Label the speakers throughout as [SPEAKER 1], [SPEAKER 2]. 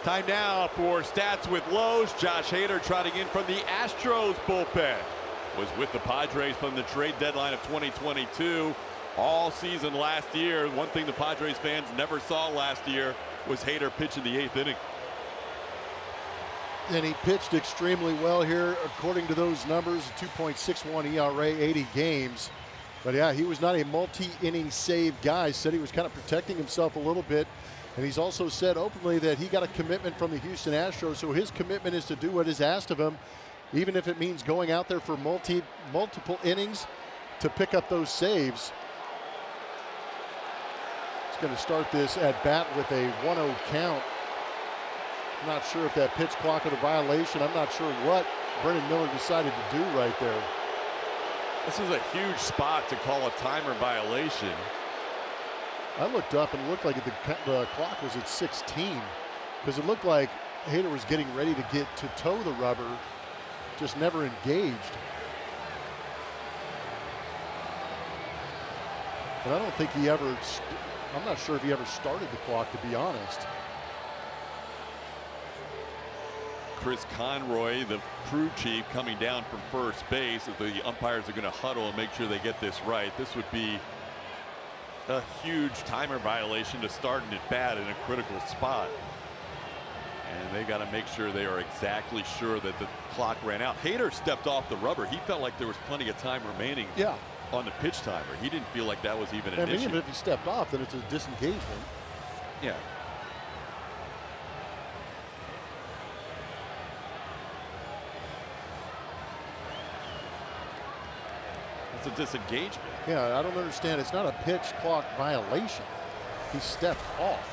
[SPEAKER 1] Time now for Stats with Lowe's. Josh Hader trotting in from the Astros bullpen. Was with the Padres from the trade deadline of 2022. All season last year. One thing the Padres fans never saw last year was Hader pitching the 8th inning.
[SPEAKER 2] And he pitched extremely well here, according to those numbers. 2.61 ERA, 80 games. But yeah, he was not a multi-inning save guy. Said he was kind of protecting himself a little bit. And he's also said openly that he got a commitment from the Houston Astros, so his commitment is to do what is asked of him, even if it means going out there for multiple innings to pick up those saves. He's going to start this at bat with a 1-0 count. I'm not sure if that pitch clock was a violation. I'm not sure what Brennan Miller decided to do right there.
[SPEAKER 1] This is a huge spot to call a timer violation.
[SPEAKER 2] I looked up and it looked like the clock was at 16 because it looked like Hader was getting ready to tow the rubber, just never engaged. But I don't think he ever, I'm not sure if he ever started the clock, to be honest.
[SPEAKER 1] Chris Conroy, the crew chief, coming down from first base as the umpires are going to huddle and make sure they get this right. This would be a huge timer violation to start an at bat in a critical spot. And they got to make sure they are exactly sure that the clock ran out. Hader stepped off the rubber. He felt like there was plenty of time remaining on the pitch timer. He didn't feel like that was even an issue.
[SPEAKER 2] Even if he stepped off, then it's a disengagement.
[SPEAKER 1] Yeah. It's a disengagement.
[SPEAKER 2] Yeah, I don't understand. It's not a pitch clock violation. He stepped off.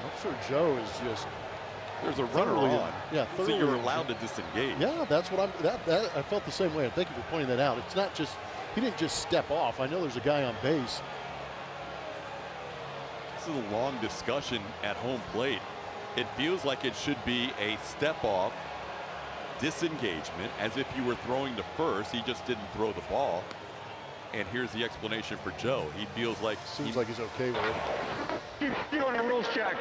[SPEAKER 2] I'm sure Joe is just.
[SPEAKER 1] There's a runner on.
[SPEAKER 2] Yeah,
[SPEAKER 1] so you're allowed to disengage.
[SPEAKER 2] Yeah, that's what I felt the same way. Thank you for pointing that out. It's not just, he didn't just step off. I know there's a guy on base.
[SPEAKER 1] This is a long discussion at home plate. It feels like it should be a step off disengagement, as if you were throwing to first. He just didn't throw the ball. And here's the explanation for Joe. He feels like
[SPEAKER 2] seems like he's okay with it.
[SPEAKER 3] You're on a rules check.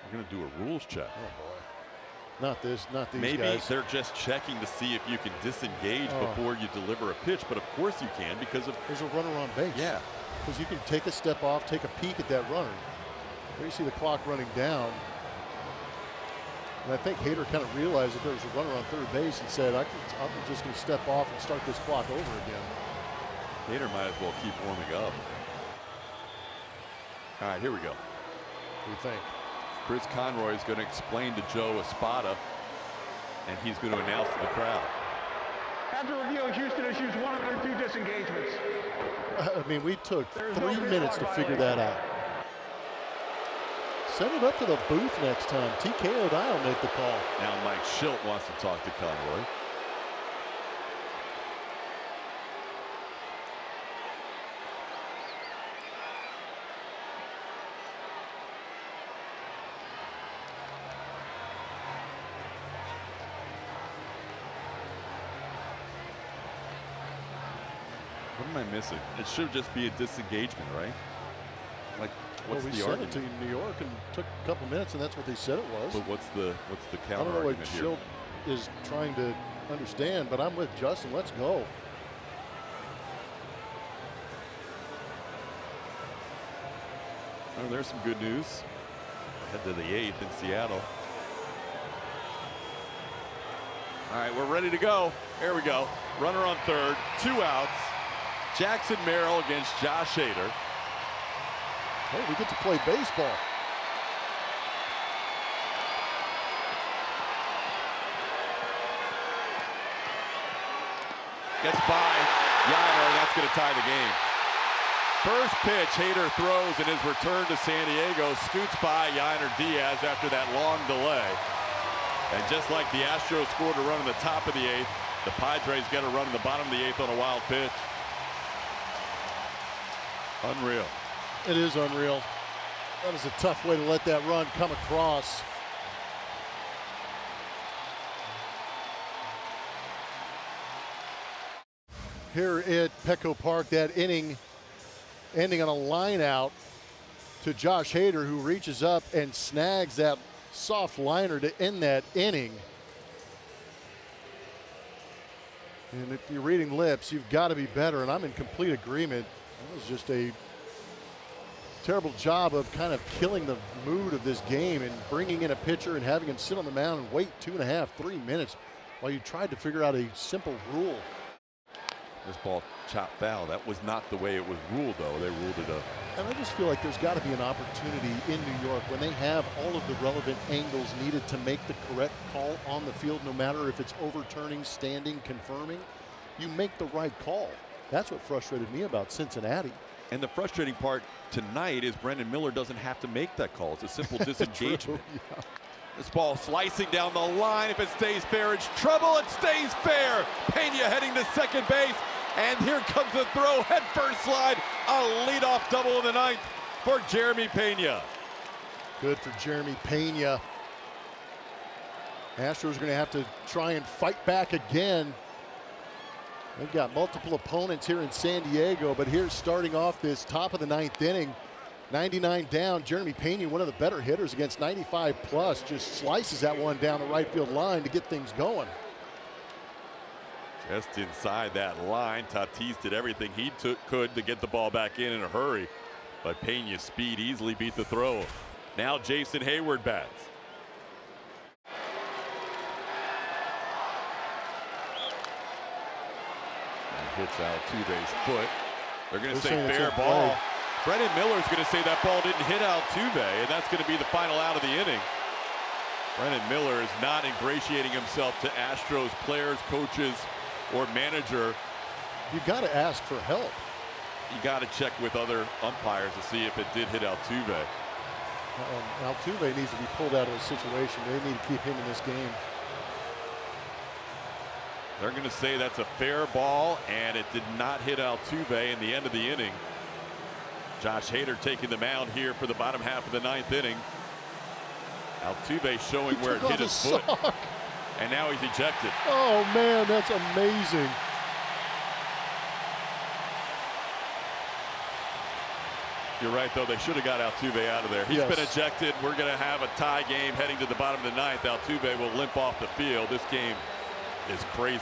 [SPEAKER 1] We're going to do a rules check.
[SPEAKER 2] Oh boy. Not these
[SPEAKER 1] Maybe
[SPEAKER 2] guys.
[SPEAKER 1] Maybe they're just checking to see if you can disengage before you deliver a pitch, but of course you can because of
[SPEAKER 2] there's a runner on base.
[SPEAKER 1] Yeah.
[SPEAKER 2] Because you can take a step off, take a peek at that runner. There you see the clock running down. And I think Hader kind of realized that there was a runner on third base and said, I'm just going to step off and start this clock over again.
[SPEAKER 1] Hader might as well keep warming up. All right, here we go.
[SPEAKER 2] What do you think?
[SPEAKER 1] Chris Conroy is going to explain to Joe Espada, and he's going to announce to the crowd.
[SPEAKER 3] After review, Houston issues 1 of their 2 disengagements.
[SPEAKER 2] I mean, we took 3 minutes to figure that out. Send it up to the booth next time. TK O'Donnell will make the call.
[SPEAKER 1] Now Mike Schilt wants to talk to Conroy. What am I missing? It should just be a disengagement, right? Like, what's the argument?
[SPEAKER 2] We sent it to New York and took a couple minutes, and that's what they said it was.
[SPEAKER 1] But what's the counter
[SPEAKER 2] I don't know what
[SPEAKER 1] argument here?
[SPEAKER 2] Schilt is trying to understand, but I'm with Justin. Let's go.
[SPEAKER 1] Oh, there's some good news. Head to the 8th in Seattle. All right, we're ready to go. Here we go. Runner on third, 2 outs. Jackson Merrill against Josh Hader.
[SPEAKER 2] Hey, we get to play baseball.
[SPEAKER 1] Gets by Yano, that's going to tie the game. First pitch, Hader throws in his return to San Diego, scoots by Yainer Diaz after that long delay. And just like the Astros scored a run in the top of the 8th, the Padres get a run in the bottom of the 8th on a wild pitch. Unreal.
[SPEAKER 2] It is unreal. That is a tough way to let that run come across. Here at Petco Park, that inning ending on a line out to Josh Hader, who reaches up and snags that soft liner to end that inning. And if you're reading lips, you've got to be better, and I'm in complete agreement. That was just a terrible job of kind of killing the mood of this game and bringing in a pitcher and having him sit on the mound and wait 2.5, 3 minutes while you tried to figure out a simple rule.
[SPEAKER 1] This ball chopped foul. That was not the way it was ruled, though. They ruled it up.
[SPEAKER 2] And I just feel like there's got to be an opportunity in New York when they have all of the relevant angles needed to make the correct call on the field, no matter if it's overturning, standing, confirming. You make the right call. That's what frustrated me about Cincinnati.
[SPEAKER 1] And the frustrating part tonight is Brendan Miller doesn't have to make that call. It's a simple disengagement.
[SPEAKER 2] Yeah.
[SPEAKER 1] This ball slicing down the line. If it stays fair, it's trouble. It stays fair. Pena heading to second base. And here comes the throw, head first slide, a leadoff double in the ninth for Jeremy Pena.
[SPEAKER 2] Good for Jeremy Pena. Astros are going to have to try and fight back again. They've got multiple opponents here in San Diego, but here's starting off this top of the ninth inning. 99 down, Jeremy Pena, one of the better hitters against 95 plus, just slices that one down the right field line to get things going.
[SPEAKER 1] Just inside that line, Tatis did everything he could to get the ball back in a hurry. But Pena's speed easily beat the throw. Now Jason Hayward bats. And hits Altuve's foot. They're going to say fair ball. Brendan Miller's going to say that ball didn't hit Altuve, and that's going to be the final out of the inning. Brendan Miller is not ingratiating himself to Astros players, coaches, or manager.
[SPEAKER 2] You've got to ask for help.
[SPEAKER 1] You got to check with other umpires to see if it did hit Altuve.
[SPEAKER 2] Altuve needs to be pulled out of the situation. They need to keep him in this game.
[SPEAKER 1] They're going to say that's a fair ball, and it did not hit Altuve in the end of the inning. Josh Hader taking the mound here for the bottom half of the ninth inning. Altuve showing where it hit his foot. And now he's ejected.
[SPEAKER 2] Oh, man, that's amazing.
[SPEAKER 1] You're right, though. They should have got Altuve out of there. He's been ejected. We're going to have a tie game heading to the bottom of the ninth. Altuve will limp off the field. This game is crazy.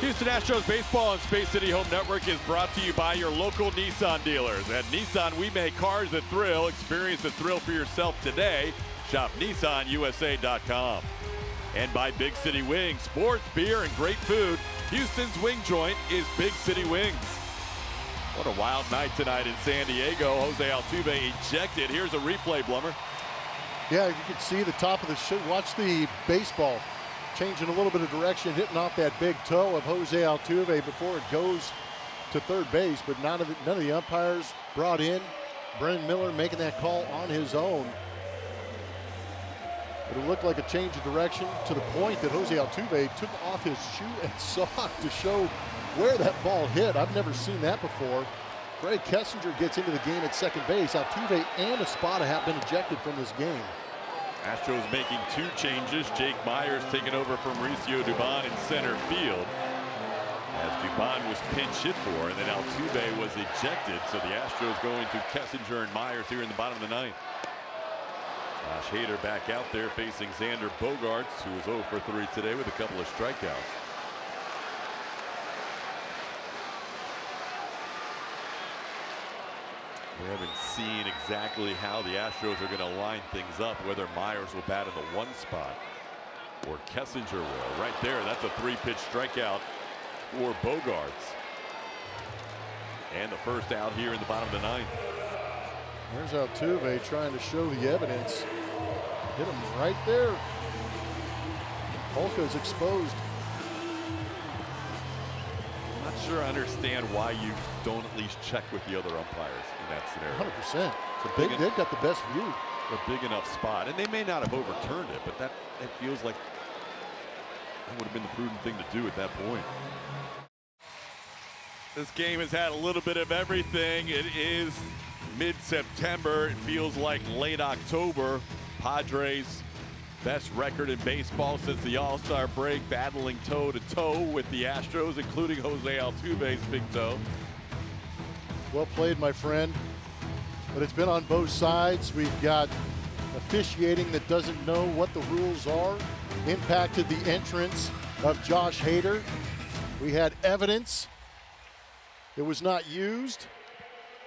[SPEAKER 1] Houston Astros Baseball on Space City Home Network is brought to you by your local Nissan dealers. At Nissan, we make cars that thrill. Experience the thrill for yourself today. Shop NissanUSA.com. And by Big City Wings, sports, beer, and great food. Houston's wing joint is Big City Wings. What a wild night tonight in San Diego. Jose Altuve ejected. Here's a replay, Blummer.
[SPEAKER 2] Yeah, you can see the top of the shoe. Watch the baseball changing a little bit of direction, hitting off that big toe of Jose Altuve before it goes to third base. But none of the umpires brought in. Brendan Miller making that call on his own. It looked like a change of direction to the point that Jose Altuve took off his shoe and sock to show where that ball hit. I've never seen that before. Greg Kessinger gets into the game at second base. Altuve and Espada have been ejected from this game.
[SPEAKER 1] Astros making two changes. Jake Myers taking over from Mauricio Dubon in center field, as Dubon was pinch hit for, and then Altuve was ejected. So the Astros going to Kessinger and Myers here in the bottom of the ninth. Josh Hader back out there facing Xander Bogaerts, who was 0 for 3 today with a couple of strikeouts. We haven't seen exactly how the Astros are going to line things up, whether Myers will bat in the one spot or Kessinger will. Right there, that's a 3-pitch strikeout for Bogaerts. And the first out here in the bottom of the ninth.
[SPEAKER 2] There's Altuve trying to show the evidence. Hit him right there. Polka's exposed.
[SPEAKER 1] I'm not sure I understand why you don't at least check with the other umpires in that scenario.
[SPEAKER 2] 100%. They've got the best view.
[SPEAKER 1] A big enough spot, and they may not have overturned it, but it feels like that would have been the prudent thing to do at that point. This game has had a little bit of everything. It is mid-September. It feels like late October. Padres, best record in baseball since the All-Star break, battling toe-to-toe with the Astros, including Jose Altuve's big toe.
[SPEAKER 2] Well played, my friend. But it's been on both sides. We've got officiating that doesn't know what the rules are. Impacted the entrance of Josh Hader. We had evidence. It was not used.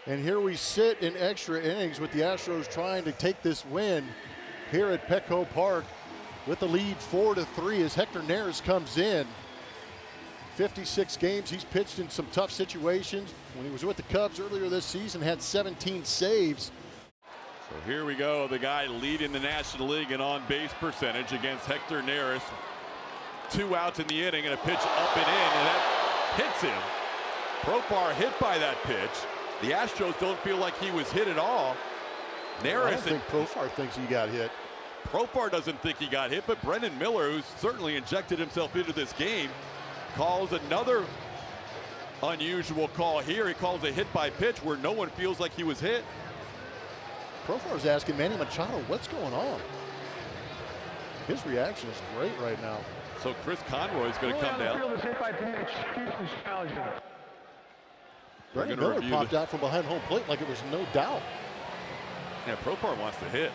[SPEAKER 2] And here we sit in extra innings with the Astros trying to take this win here at Petco Park with the lead 4-3 as Hector Neris comes in. 56 games, he's pitched in some tough situations. When he was with the Cubs earlier this season, had 17 saves.
[SPEAKER 1] So here we go, the guy leading the National League in on-base percentage against Hector Neris. 2 outs in the inning and a pitch up and in, and that hits him. Profar hit by that pitch. The Astros don't feel like he was hit at all.
[SPEAKER 2] I don't think Profar thinks he got hit.
[SPEAKER 1] Profar doesn't think he got hit, but Brendan Miller, who's certainly injected himself into this game, calls another unusual call here. He calls a hit by pitch where no one feels like he was hit.
[SPEAKER 2] Profar's asking Manny Machado, what's going on? His reaction is great right now.
[SPEAKER 1] So Chris Conroy's going to come down.
[SPEAKER 3] Hit by pitch. Houston's challenging.
[SPEAKER 2] Brendan Miller popped out from behind home plate like it was no doubt.
[SPEAKER 1] Yeah, Profar wants to hit.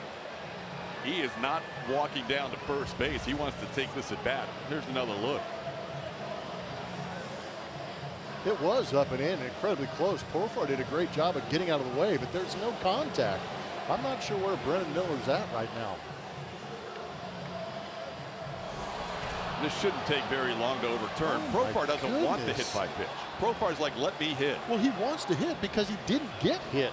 [SPEAKER 1] He is not walking down to first base. He wants to take this at bat. Here's another look.
[SPEAKER 2] It was up and in, incredibly close. Profar did a great job of getting out of the way, but there's no contact. I'm not sure where Brendan Miller's at right now.
[SPEAKER 1] This shouldn't take very long to overturn. Profar doesn't want the hit by pitch. Profar's like, let me hit.
[SPEAKER 2] Well, he wants to hit because he didn't get hit.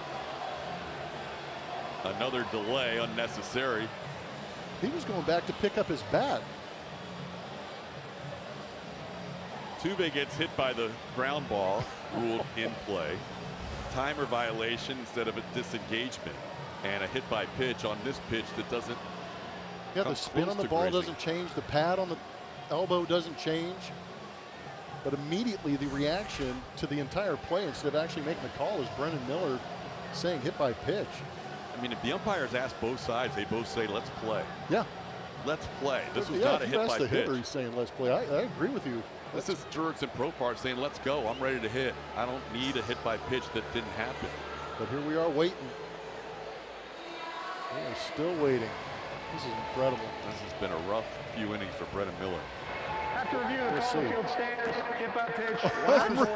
[SPEAKER 1] Another delay, unnecessary.
[SPEAKER 2] He was going back to pick up his bat.
[SPEAKER 1] Tuve gets hit by the ground ball, ruled in play. Timer violation instead of a disengagement. And a hit by pitch on this pitch that doesn't.
[SPEAKER 2] Yeah, the spin on the ball doesn't change. The pad on the elbow doesn't change. But immediately the reaction to the entire play, instead of actually making the call, is Brendan Miller saying hit by pitch.
[SPEAKER 1] I mean, if the umpires ask both sides, they both say, let's play.
[SPEAKER 2] Yeah.
[SPEAKER 1] Let's play. This was not a hit by pitch.
[SPEAKER 2] Hitter, he's saying let's play. I agree with you.
[SPEAKER 1] This is Jurickson Profar saying, let's go. I'm ready to hit. I don't need a hit by pitch that didn't happen.
[SPEAKER 2] But here we are waiting. We are still waiting. This is incredible.
[SPEAKER 1] This has been a rough few innings for Brendan Miller.
[SPEAKER 3] After review, the field stands, hit by pitch.
[SPEAKER 1] Come on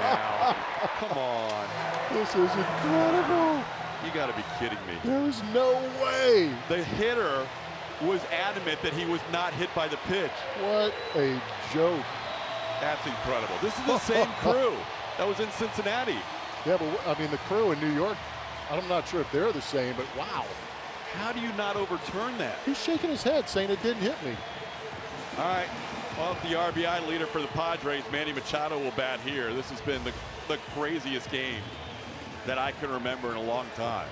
[SPEAKER 1] now. Come on.
[SPEAKER 2] This is incredible.
[SPEAKER 1] You got to be kidding me.
[SPEAKER 2] There's no way.
[SPEAKER 1] The hitter was adamant that he was not hit by the pitch.
[SPEAKER 2] What a joke.
[SPEAKER 1] That's incredible. This is the same crew that was in Cincinnati.
[SPEAKER 2] Yeah, but I mean, the crew in New York, I'm not sure if they're the same, but wow.
[SPEAKER 1] How do you not overturn that?
[SPEAKER 2] He's shaking his head saying it didn't hit me.
[SPEAKER 1] All right, off the RBI leader for the Padres, Manny Machado will bat here. This has been the craziest game that I can remember in a long time.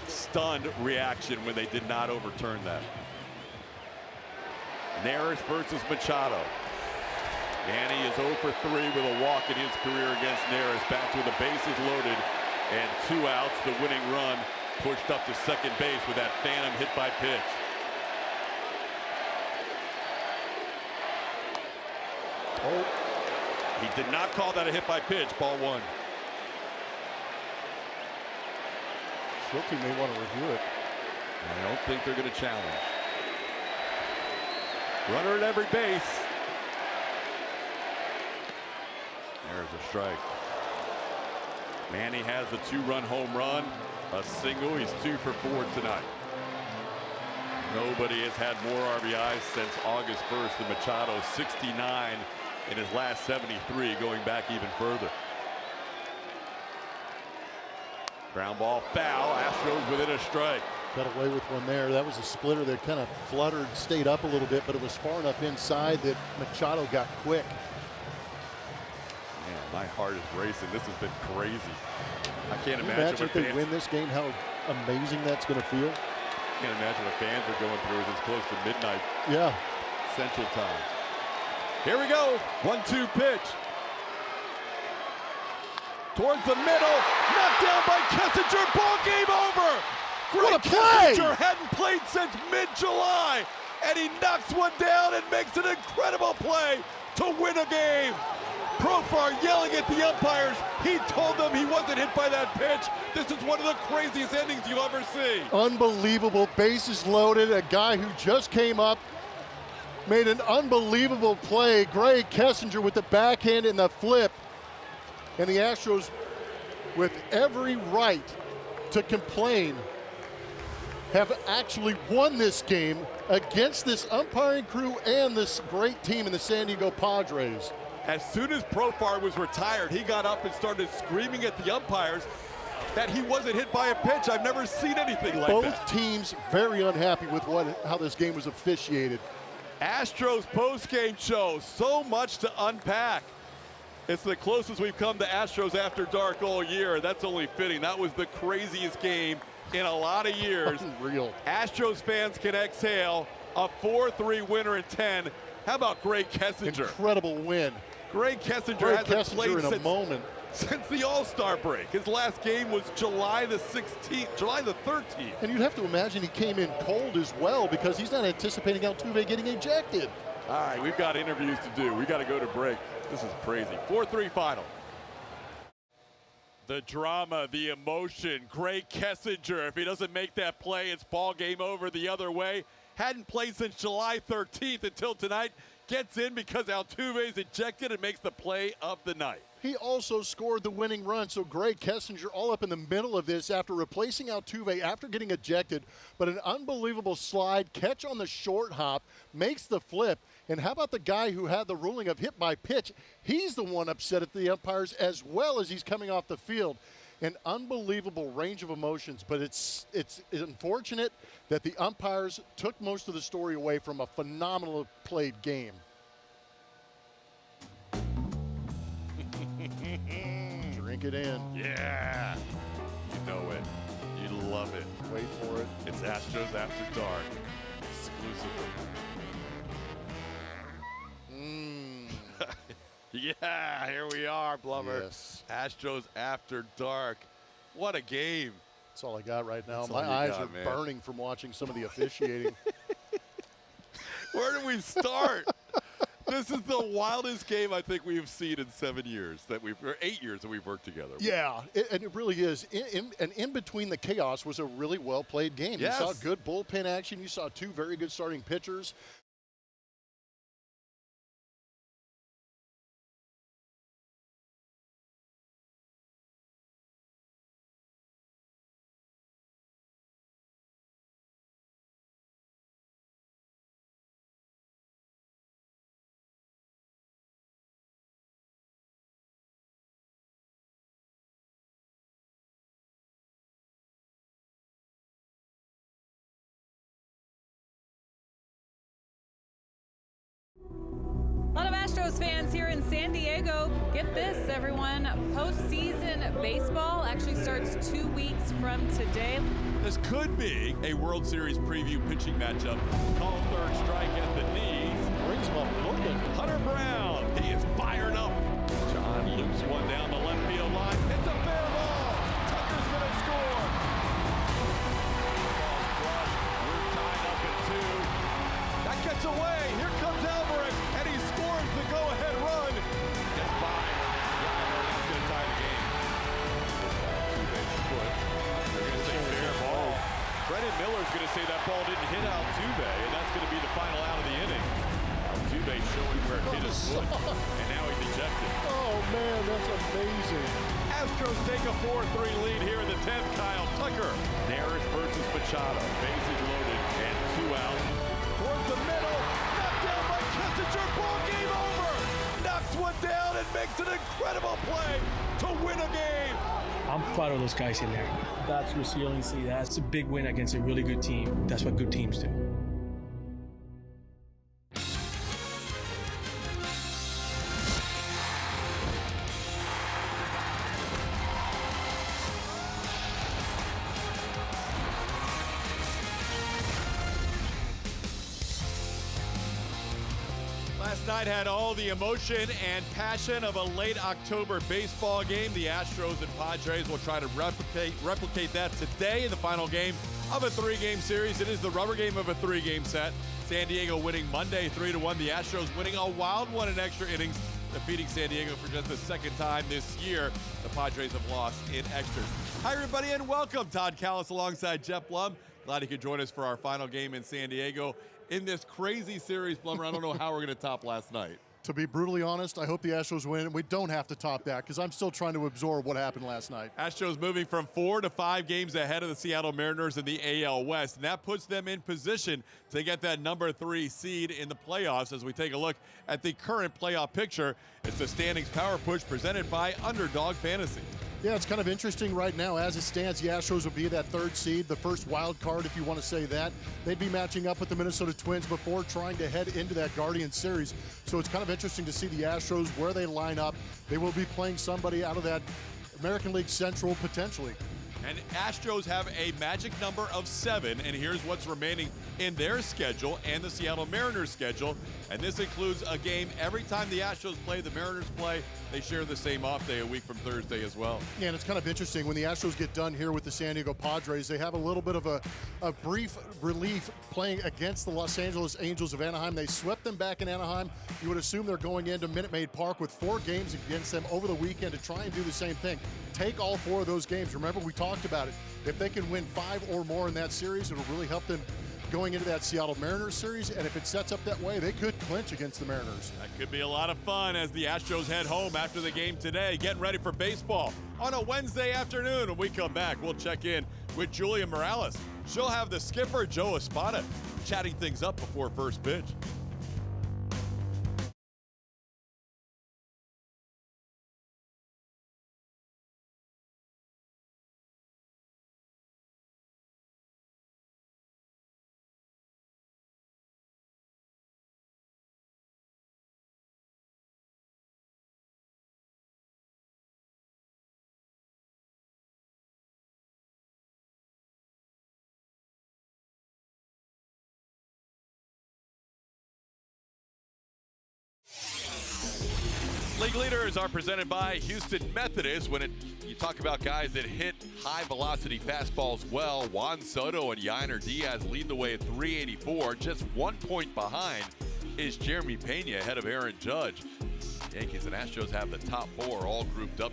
[SPEAKER 1] Stunned reaction when they did not overturn that. Neris versus Machado. Manny is 0 for 3 with a walk in his career against Neris. Back with the bases loaded and 2 outs. The winning run pushed up to second base with that phantom hit by pitch.
[SPEAKER 2] Oh,
[SPEAKER 1] he did not call that a hit by pitch. Ball 1.
[SPEAKER 2] Shilty may want to review it.
[SPEAKER 1] I don't think they're going to challenge. Runner at every base. There's a strike. Manny has the 2-run home run, a single. He's 2 for 4 tonight. Nobody has had more RBIs since August 1st than Machado, 69 in his last 73, going back even further. Ground ball foul. Astros within a strike.
[SPEAKER 2] Got away with one there. That was a splitter that kind of fluttered, stayed up a little bit, but it was far enough inside that Machado got quick.
[SPEAKER 1] Man, my heart is racing. This has been crazy. I can't
[SPEAKER 2] imagine if they win this game, how amazing that's going to feel.
[SPEAKER 1] I can't imagine what fans are going through as it's close to midnight.
[SPEAKER 2] Yeah.
[SPEAKER 1] Central time. Here we go. 1-2 pitch. Towards the middle. Knocked down by Kessinger. Ball game over.
[SPEAKER 2] What a play!
[SPEAKER 1] Kessinger hadn't played since mid-July. And he knocks one down and makes an incredible play to win a game. Profar yelling at the umpires. He told them he wasn't hit by that pitch. This is one of the craziest endings you'll ever see.
[SPEAKER 2] Unbelievable, bases loaded. A guy who just came up, made an unbelievable play. Greg Kessinger with the backhand and the flip. And the Astros, with every right to complain, have actually won this game against this umpiring crew and this great team in the San Diego Padres.
[SPEAKER 1] As soon as Profar was retired, he got up and started screaming at the umpires that he wasn't hit by a pitch. I've never seen anything like that.
[SPEAKER 2] Both teams very unhappy with how this game was officiated.
[SPEAKER 1] Astros post-game show, so much to unpack. It's the closest we've come to Astros After Dark all year. That's only fitting. That was the craziest game in a lot of years.
[SPEAKER 2] Unreal.
[SPEAKER 1] Astros fans can exhale. A 4-3 winner in 10. How about Greg Kessinger?
[SPEAKER 2] Incredible win.
[SPEAKER 1] Greg Kessinger hasn't played
[SPEAKER 2] in a moment
[SPEAKER 1] since the All-Star break. His last game was July the 16th, July the 13th.
[SPEAKER 2] And you'd have to imagine he came in cold as well because he's not anticipating Altuve getting ejected.
[SPEAKER 1] All right, we've got interviews to do. We got to go to break. This is crazy. 4-3 final. The drama, the emotion. Greg Kessinger, if he doesn't make that play, it's ball game over the other way. Hadn't played since July 13th until tonight. Gets in because Altuve's ejected and makes the play of the night.
[SPEAKER 2] He also scored the winning run, so Greg Kessinger all up in the middle of this after replacing Altuve after getting ejected, but an unbelievable slide, catch on the short hop, makes the flip. And how about the guy who had the ruling of hit by pitch? He's the one upset at the umpires as well as he's coming off the field. An unbelievable range of emotions, but it's unfortunate that the umpires took most of the story away from a phenomenal played game. Drink it in.
[SPEAKER 1] Yeah. You know it. You love it.
[SPEAKER 2] Wait for it.
[SPEAKER 1] It's Astros After Dark. Exclusively. Yeah, here we are, Blummer.
[SPEAKER 2] Yes.
[SPEAKER 1] Astros After Dark. What a game.
[SPEAKER 2] That's all I got right now.
[SPEAKER 1] That's all
[SPEAKER 2] My
[SPEAKER 1] you
[SPEAKER 2] eyes
[SPEAKER 1] got,
[SPEAKER 2] are
[SPEAKER 1] man.
[SPEAKER 2] burning from watching some of the officiating.
[SPEAKER 1] Where do we start? This is the wildest game I think we've seen in 7 years or 8 years that we've worked together.
[SPEAKER 2] Yeah, and it really is. And in between the chaos was a really well-played game.
[SPEAKER 1] Yes.
[SPEAKER 2] You saw good bullpen action. You saw two very good starting pitchers.
[SPEAKER 4] A lot of Astros fans here in San Diego. Get this, everyone. Postseason baseball actually starts 2 weeks from today.
[SPEAKER 1] This could be a World Series preview pitching matchup. Call third strike at the knees.
[SPEAKER 2] Brings him up looking.
[SPEAKER 1] Hunter Brown, he is fired up. John loops one down the left field line. It's a fair ball. Tucker's going to score. Ball flush. We're tied up at 2. That gets away. Here comes Alvarez, and he scores the go-ahead run. Gets by. Yeah, that's going to tie the game. They're going to say fair ball. Brendan Miller's going to say that ball didn't hit Altuve, and that's going to be the final out of the inning. Altuve showing where it hit his foot, and now he's ejected.
[SPEAKER 2] Oh, man, that's amazing.
[SPEAKER 1] Astros take a 4-3 lead here in the 10th. Kyle Tucker. Neris versus Machado. Bases loaded and 2 outs. Towards the middle. Knocked down by Kessinger. Ball game over. Knocks one down and makes an incredible play to win a game.
[SPEAKER 5] I'm proud of those guys in there. That's resiliency. That's a big win against a really good team. That's what good teams do.
[SPEAKER 1] Last night had all the emotion and passion of a late October baseball game. The Astros and Padres will try to replicate that today in the final game of a 3-game series. It is the rubber game of a 3-game set. San Diego winning Monday 3-1. The Astros winning a wild one in extra innings defeating San Diego for just the second time this year. The Padres have lost in extras. Hi, everybody, and welcome. Todd Callis alongside Jeff Blum. Glad you could join us for our final game in San Diego in this crazy series, Blummer. I don't know how we're going to top last night.
[SPEAKER 2] To be brutally honest, I hope the Astros win. We don't have to top that because I'm still trying to absorb what happened last night.
[SPEAKER 1] Astros moving from 4 to 5 games ahead of the Seattle Mariners in the AL West, and that puts them in position to get that number 3 seed in the playoffs. As we take a look at the current playoff picture, it's the standings power push presented by Underdog Fantasy.
[SPEAKER 2] Yeah, it's kind of interesting right now. As it stands, the Astros will be that 3rd seed, the first wild card, if you want to say that. They'd be matching up with the Minnesota Twins before trying to head into that Guardian series. So it's kind of interesting to see the Astros, where they line up. They will be playing somebody out of that American League Central potentially.
[SPEAKER 1] And Astros have a magic number of 7, and here's what's remaining in their schedule and the Seattle Mariners schedule. And this includes a game every time the Astros play, the Mariners play. They share the same off day a week from Thursday as well.
[SPEAKER 2] Yeah, and it's kind of interesting. When the Astros get done here with the San Diego Padres, they have a little bit of a brief relief playing against the Los Angeles Angels of Anaheim. They swept them back in Anaheim. You would assume they're going into Minute Maid Park with 4 games against them over the weekend to try and do the same thing. Take all 4 of those games. Remember, we talked about it. If they can win 5 or more in that series, it'll really help them going into that Seattle Mariners series, and if it sets up that way, they could clinch against the Mariners.
[SPEAKER 1] That could be a lot of fun as the Astros head home after the game today, getting ready for baseball on a Wednesday afternoon. When we come back, we'll check in with Julia Morales. She'll have the skipper, Joe Espada, chatting things up before first pitch. League leaders are presented by Houston Methodist. When you talk about guys that hit high-velocity fastballs well, Juan Soto and Yainer Diaz lead the way at 384. Just 1 point behind is Jeremy Pena ahead of Aaron Judge. Yankees and Astros have the top 4 all grouped up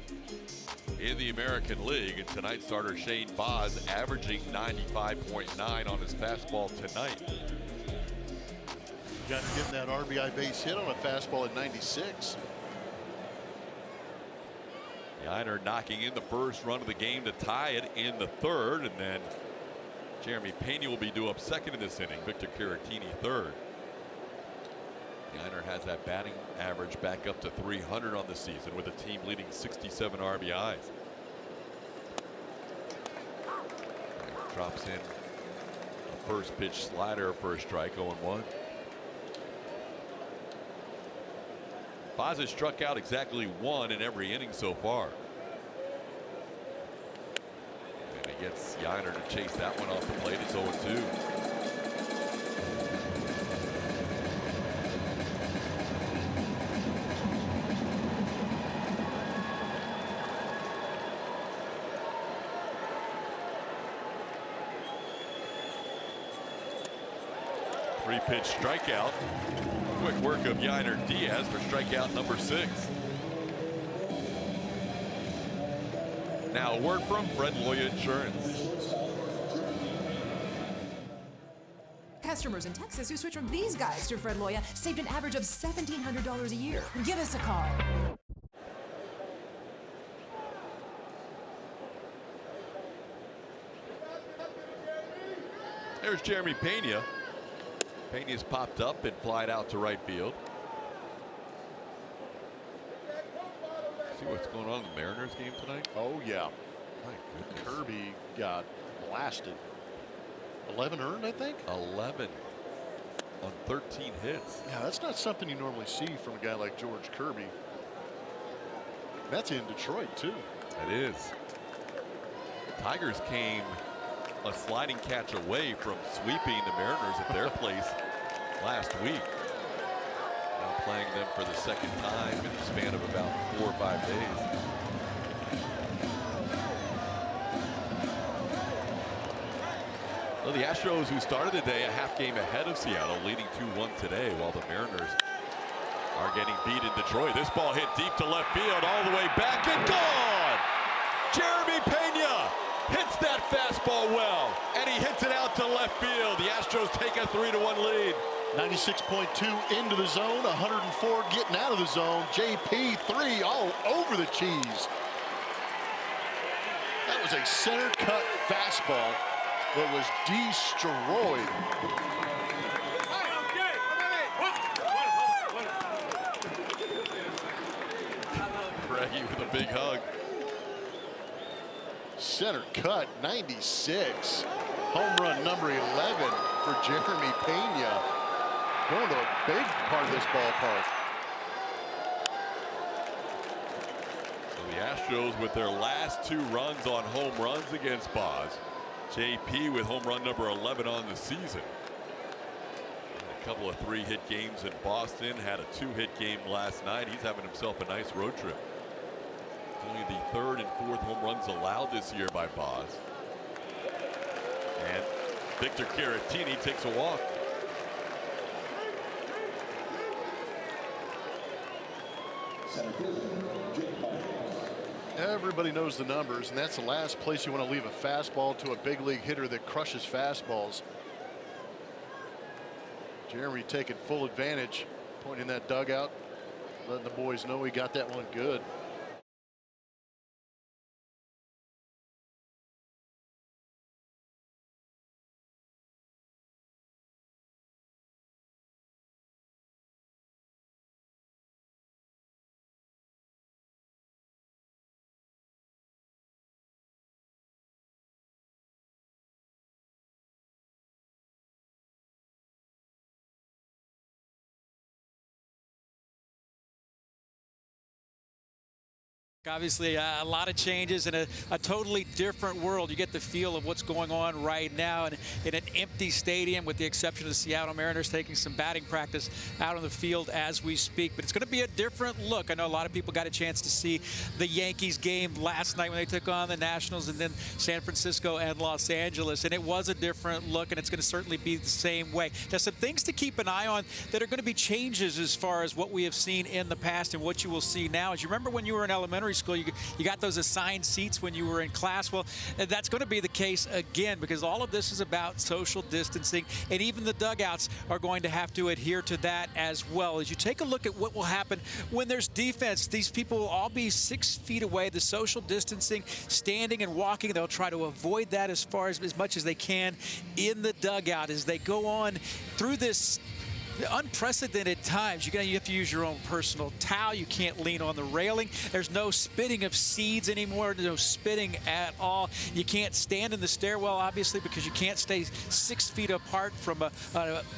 [SPEAKER 1] in the American League. And tonight's starter Shane Baz averaging 95.9 on his fastball tonight.
[SPEAKER 6] Got to get that RBI base hit on a fastball at 96.
[SPEAKER 1] Yainer knocking in the first run of the game to tie it in the 3rd, and then Jeremy Pena will be due up 2nd in this inning. Victor Caratini 3rd. Yainer has that batting average back up to 300 on the season with a team leading 67 RBIs. And drops in a first pitch slider for a strike, 0-1. Baz has struck out exactly 1 in every inning so far. And he gets Yainer to chase that one off the plate. It's 0-2. Three-pitch strikeout. Quick work of Yainer Diaz for strikeout number 6. Now a word from Fred Loya Insurance.
[SPEAKER 7] Customers in Texas who switch from these guys to Fred Loya saved an average of $1,700 a year. Give us a call.
[SPEAKER 1] There's Jeremy Pena. Pena's popped up and flied out to right field. See what's going on in the Mariners game tonight?
[SPEAKER 6] Oh, yeah.
[SPEAKER 1] My goodness.
[SPEAKER 6] Kirby got blasted. 11 earned, I think?
[SPEAKER 1] 11 on 13 hits.
[SPEAKER 6] Yeah, that's not something you normally see from a guy like George Kirby. That's in Detroit, too.
[SPEAKER 1] It is. The Tigers came a sliding catch away from sweeping the Mariners at their place last week. Now playing them for the 2nd time in the span of about 4 or 5 days. Well, the Astros, who started the day a half game ahead of Seattle, leading 2-1 today, while the Mariners are getting beat in Detroit. This ball hit deep to left field, all the way back and gone. Jeremy Pena hits that fastball well, and he hits it out to left field. The Astros take a 3-1 lead.
[SPEAKER 6] 96.2 into the zone, 104 getting out of the zone. JP 3 all over the cheese. That was a center cut fastball that was destroyed.
[SPEAKER 1] Greggy with a big hug.
[SPEAKER 6] Center cut, 96. Home run number 11 for Jeremy Pena. Going to a big part of this ballpark.
[SPEAKER 1] So the Astros with their last 2 runs on home runs against Boz. JP with home run number 11 on the season. A couple of 3-hit games in Boston. Had a 2-hit game last night. He's having himself a nice road trip. Only the 3rd and 4th home runs allowed this year by Boz. And Victor Caratini takes a walk.
[SPEAKER 6] Everybody knows the numbers, and that's the last place you want to leave a fastball to a big league hitter that crushes fastballs. Jeremy taking full advantage, pointing that dugout, letting the boys know he got that one good.
[SPEAKER 8] Obviously, a lot of changes in a totally different world. You get the feel of what's going on right now in an empty stadium, with the exception of the Seattle Mariners taking some batting practice out on the field as we speak. But it's going to be a different look. I know a lot of people got a chance to see the Yankees game last night when they took on the Nationals, and then San Francisco and Los Angeles. And it was a different look, and it's going to certainly be the same way. There's some things to keep an eye on that are going to be changes as far as what we have seen in the past and what you will see now. As you remember when you were in elementary school, you got those assigned seats when you were in class. Well, that's going to be the case again, because all of this is about social distancing, and even the dugouts are going to have to adhere to that as well. As you take a look at what will happen when there's defense, these people will all be 6 feet away. The social distancing, standing and walking, they'll try to avoid that as much as they can in the dugout as they go on through this unprecedented times. You have to use your own personal towel. You can't lean on the railing. There's no spitting of seeds anymore. There's no spitting at all. You can't stand in the stairwell, obviously, because you can't stay 6 feet apart from a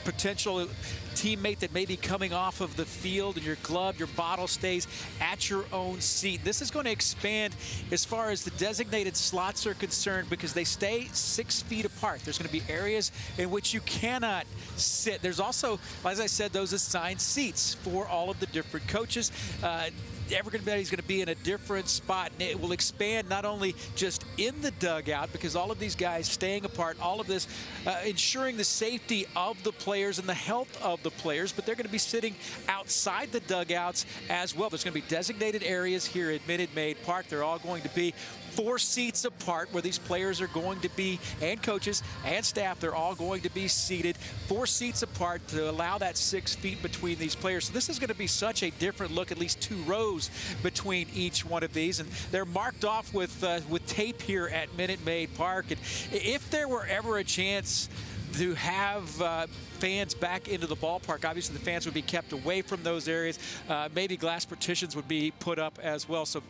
[SPEAKER 8] potential teammate that may be coming off of the field, and your glove, your bottle stays at your own seat. This is going to expand as far as the designated slots are concerned, because they stay 6 feet apart. There's going to be areas in which you cannot sit. There's also, as I said, those assigned seats for all of the different coaches. Everybody's going to be in a different spot, and it will expand not only just in the dugout, because all of these guys staying apart, all of this ensuring the safety of the players and the health of the players, but they're going to be sitting outside the dugouts as well. There's going to be designated areas here at Minute Maid Park. They're all going to be 4 seats apart where these players are going to be, and coaches and staff, they're all going to be seated 4 seats apart to allow that 6 feet between these players. So this is going to be such a different look, at least 2 rows between each one of these, and they're marked off with tape here at Minute Maid Park. And if there were ever a chance to have fans back into the ballpark, obviously the fans would be kept away from those areas. Maybe glass partitions would be put up as well. So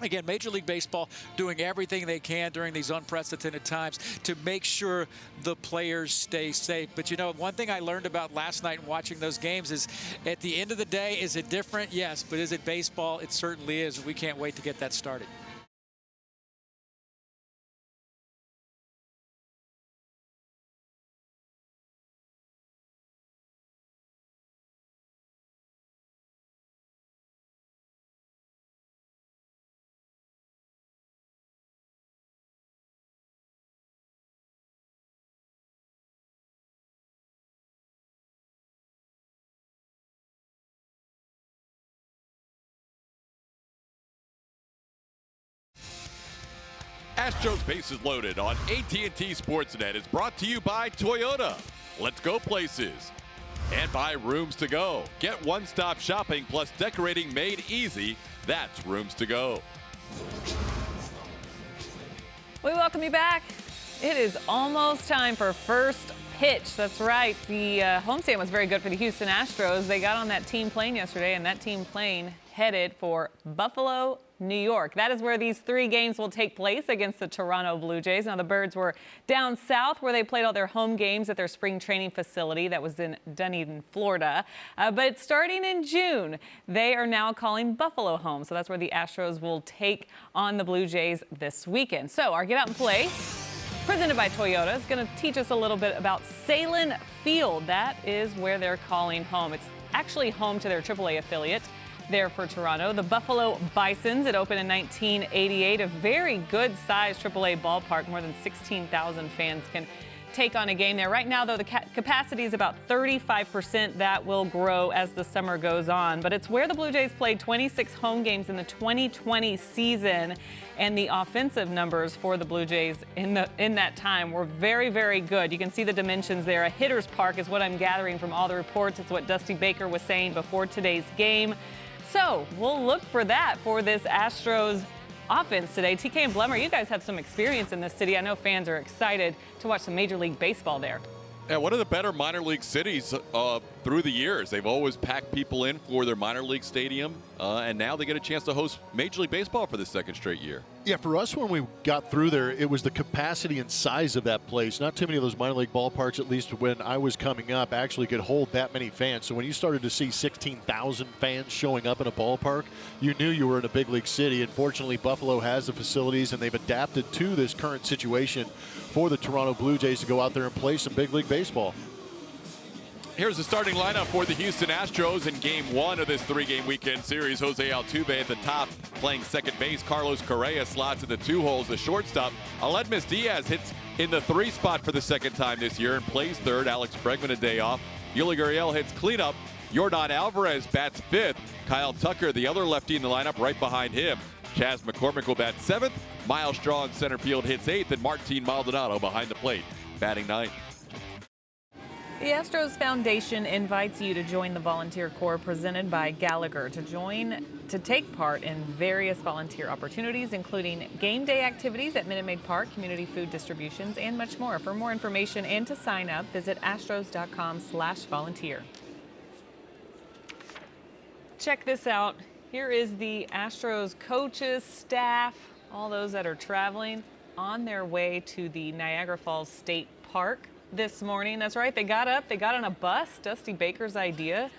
[SPEAKER 8] again, Major League Baseball doing everything they can during these unprecedented times to make sure the players stay safe. But you know, one thing I learned about last night watching those games is, at the end of the day, is it different? Yes. But is it baseball? It certainly is. We can't wait to get that started.
[SPEAKER 1] Astros Bases Loaded on AT&T Sportsnet is brought to you by Toyota. Let's go places. And by Rooms to Go. Get one-stop shopping plus decorating made easy. That's Rooms to Go.
[SPEAKER 4] We welcome you back. It is almost time for first pitch. That's right. The homestand was very good for the Houston Astros. They got on that team plane yesterday, and that team plane headed for Buffalo, New York. That is where these 3 games will take place against the Toronto Blue Jays. Now, the Birds were down south where they played all their home games at their spring training facility that was in Dunedin, Florida. But starting in June, they are now calling Buffalo home. So that's where the Astros will take on the Blue Jays this weekend. So our Get Out and Play, presented by Toyota, is going to teach us a little bit about Salem Field. That is where they're calling home. It's actually home to their AAA affiliate there for Toronto. The Buffalo Bisons. It opened in 1988. A very good-sized AAA ballpark. More than 16,000 fans can take on a game there. Right now, though, the capacity is about 35%. That will grow as the summer goes on. But it's where the Blue Jays played 26 home games in the 2020 season. And the offensive numbers for the Blue Jays in that time were very, very good. You can see the dimensions there. A hitter's park is what I'm gathering from all the reports. It's what Dusty Baker was saying before today's game. So we'll look for that for this Astros offense today. TK and Blummer, you guys have some experience in this city. I know fans are excited to watch some Major League Baseball there.
[SPEAKER 1] Yeah, one of the better minor league cities through the years. They've always packed people in for their minor league stadium, and now they get a chance to host Major League Baseball for the 2nd straight year.
[SPEAKER 2] Yeah, for us, when we got through there, it was the capacity and size of that place. Not too many of those minor league ballparks, at least when I was coming up, actually could hold that many fans. So when you started to see 16,000 fans showing up in a ballpark, you knew you were in a big league city. And fortunately, Buffalo has the facilities, and they've adapted to this current situation for the Toronto Blue Jays to go out there and play some big league baseball.
[SPEAKER 1] Here's the starting lineup for the Houston Astros in Game 1 of this 3-game weekend series. Jose Altuve at the top, playing second base. Carlos Correa slots in the 2 holes. The shortstop, Aledmys Diaz, hits in the 3 spot for the 2nd time this year and plays 3rd. Alex Bregman a day off. Yuli Gurriel hits cleanup. Yordan Alvarez bats 5th. Kyle Tucker, the other lefty in the lineup, right behind him. Chas McCormick will bat 7th. Miles Straw in center field hits 8th, and Martin Maldonado behind the plate, batting 9th.
[SPEAKER 4] The Astros Foundation invites you to join the Volunteer Corps presented by Gallagher to take part in various volunteer opportunities, including game day activities at Minute Maid Park, community food distributions, and much more. For more information and to sign up, visit astros.com/volunteer. Check this out. Here is the Astros coaches, staff, all those that are traveling on their way to the Niagara Falls State Park this morning. That's right, they got up, they got on a bus, Dusty Baker's idea,